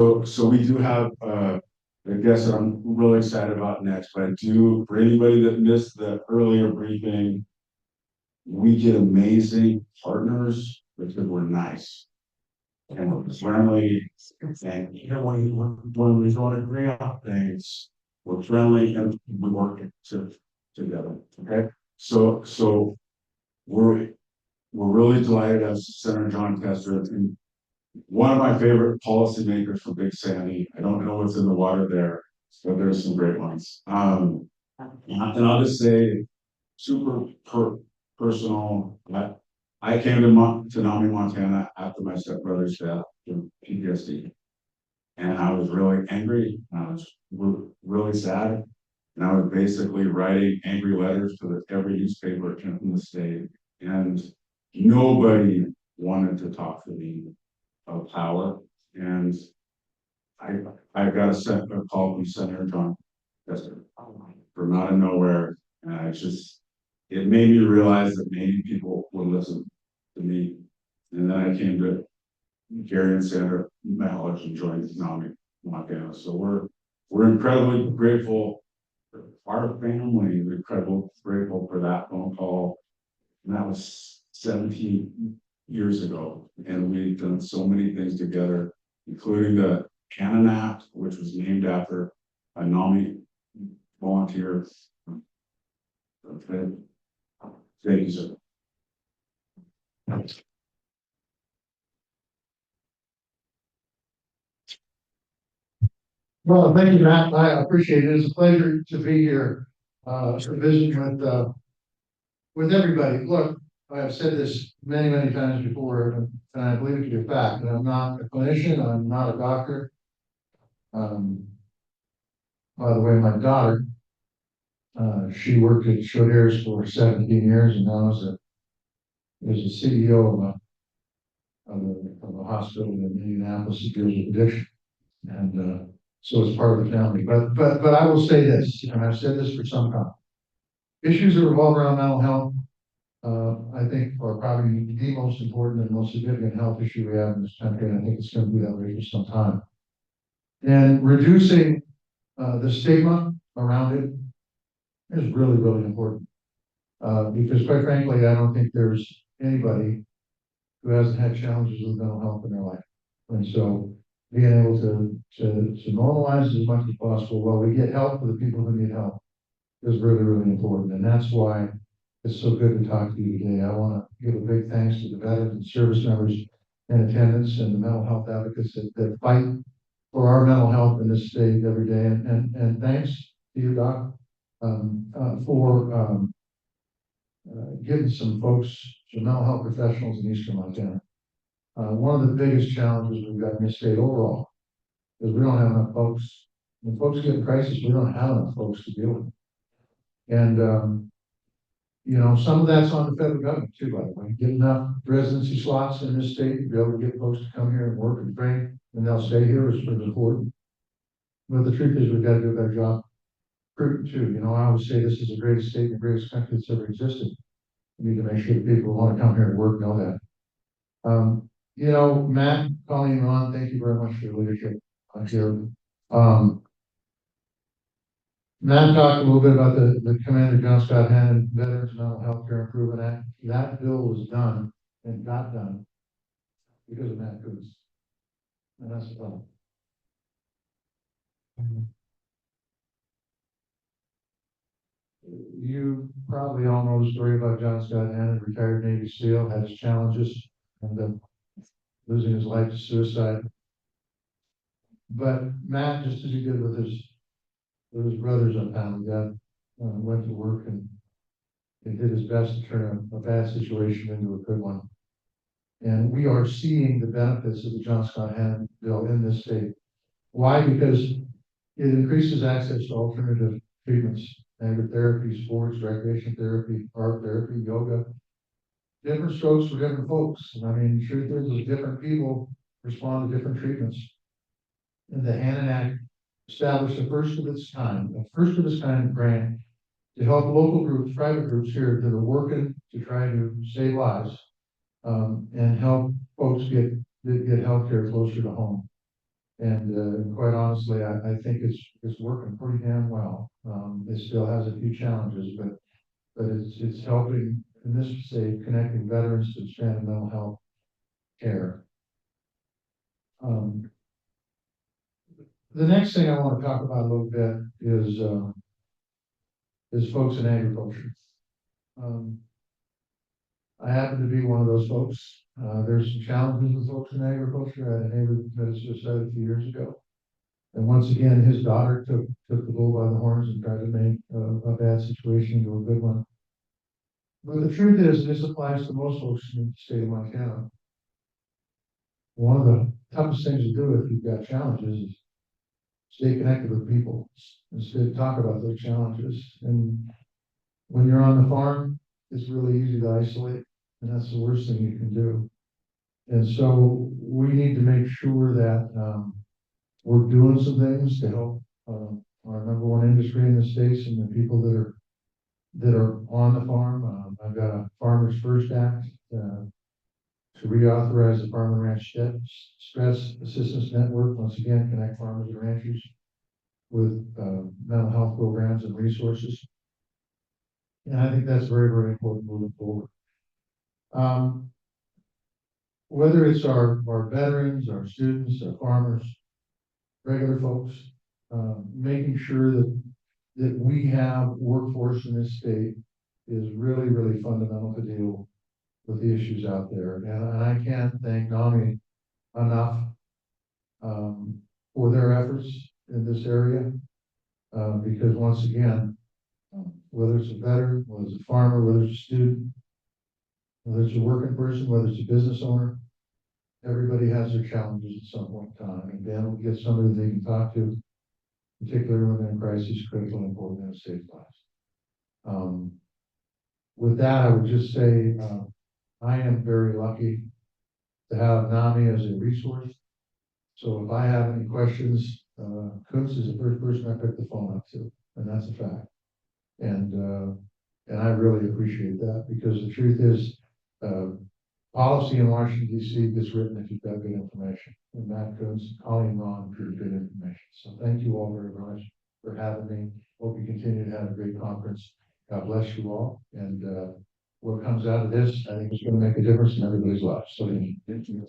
So we do have a guest that I'm really excited about next, but I do, for anybody that missed the earlier briefing, we get amazing partners because we're nice and we're friendly. And even when we don't agree on things, we're friendly and we work together. Okay. So we're really delighted as Senator John Tester and one of my favorite policymakers from Big Sandy. I don't know what's in the water there, but there's some great ones. And I'll just say, super personal. I came to NAMI, Montana after my stepbrother's death from PTSD. And I was really angry. And I was really sad. And I was basically writing angry letters to every newspaper in the state. And nobody wanted to talk to me of power. And I I got a call from Senator John Tester from out of nowhere. And it made me realize that maybe people would listen to me. And then I came to Gary and Sandra Malik and joined NAMI Montana. So we're incredibly grateful. Our family is incredibly grateful for that phone call. And that was 17 years ago. And we've done so many things together, including the Cannon Act, which was named after a NAMI volunteer. Okay. Thank you, sir. Well, thank you, Matt. I appreciate it. It's a pleasure to be here, to visit with everybody. Look, I've said this many, many times before, and I believe it to be a fact. And I'm not a clinician. I'm not a doctor. Um, by the way, my daughter, she worked at Shodares for 17 years, and now is a CEO of a hospital in Indianapolis that deals with addiction. And so it's part of the family. But I will say this, and I've said this for some time. Issues that revolve around mental health, I think are probably the most important and most significant health issue we have in this country, and I think it's going to be that way for some time. And reducing the stigma around it is really, really important. Because quite frankly, I don't think there's anybody who hasn't had challenges with mental health in their life. And so being able to normalize as much as possible while we get help for the people who need help is really, really important. And that's why it's so good to talk to you today. I want to give a big thanks to the veterans and service members in attendance and the mental health advocates that fight for our mental health in this state every day. And thanks to you, Doc, for giving some folks, some mental health professionals in Eastern Montana. One of the biggest challenges we've got in this state overall is we don't have enough folks. When folks get in crisis, we don't have enough folks to deal with it. And you know, some of that's on the federal government too, by the way. Get enough residency slots in this state to be able to get folks to come here and work and train, and they'll stay here is pretty important. But the truth is we've got to do a better job recruiting too. You know, I always say this is the greatest state and the greatest country that's ever existed. We need to make sure that people who want to come here and work know that. You know, Matt, Colleen, Ron, thank you very much for your leadership here. Matt talked a little bit about the Commander John Scott Hannon Veterans Mental Health Care Improvement Act. That bill was done and got done because of Matt Coons. And that's the problem. You probably all know the story about John Scott Hannon, retired Navy SEAL, had his challenges and losing his life to suicide. But Matt, just as he did with his brothers on Family Death, went to work and did his best to turn a bad situation into a good one. And we are seeing the benefits of the John Scott Hannon bill in this state. Why? Because it increases access to alternative treatments, therapy, sports, recreation therapy, art therapy, yoga. Different strokes for different folks. And I mean, the truth is different people respond to different treatments. And the Hannon Act established a first of its kind grant to help local groups, private groups here that are working to try to save lives, and help folks get health care closer to home. And quite honestly, I think it's working pretty damn well. It still has a few challenges, but it's helping, in this state, connecting veterans to expanded mental health care. Um, the next thing I want to talk about a little bit is folks in agriculture. Um, I happen to be one of those folks. There's some challenges with folks in agriculture. I had a neighbor that suicided a few years ago. And once again, his daughter took the bull by the horns and tried to make a bad situation into a good one. But the truth is, this applies to most folks in the state of Montana. One of the toughest things to do if you've got challenges is stay connected with people. Instead, talk about those challenges. And when you're on the farm, it's really easy to isolate, and that's the worst thing you can do. And so we need to make sure that we're doing some things to help our number one industry in the states and the people that are on the farm. I've got a Farmers First Act to reauthorize the Farm and Ranch Stress Assistance Network. Once again, connect farmers and ranchers with mental health programs and resources. And I think that's very, very important moving forward. Whether it's our veterans, our students, our farmers, regular folks, making sure that we have workforce in this state is really, really fundamental to deal with the issues out there. And I can't thank NAMI enough for their efforts in this area. Because once again, whether it's a veteran, whether it's a farmer, whether it's a student, whether it's a working person, whether it's a business owner, everybody has their challenges at some point in time. And Dan will get somebody they can talk to, particularly when they're in crisis, critical and important in a safe lives. With that, I would just say I am very lucky to have NAMI as a resource. So if I have any questions, Kuntz is the first person I pick the phone up to, and that's a fact. And I really appreciate that, because the truth is, policy in Washington D.C. gets written if you've got good information. And Matt Kuntz, Colleen Ron, pretty good information. So thank you all very much for having me. Hope you continue to have a great conference. God bless you all. And what comes out of this, I think, is going to make a difference in everybody's lives. So thank you.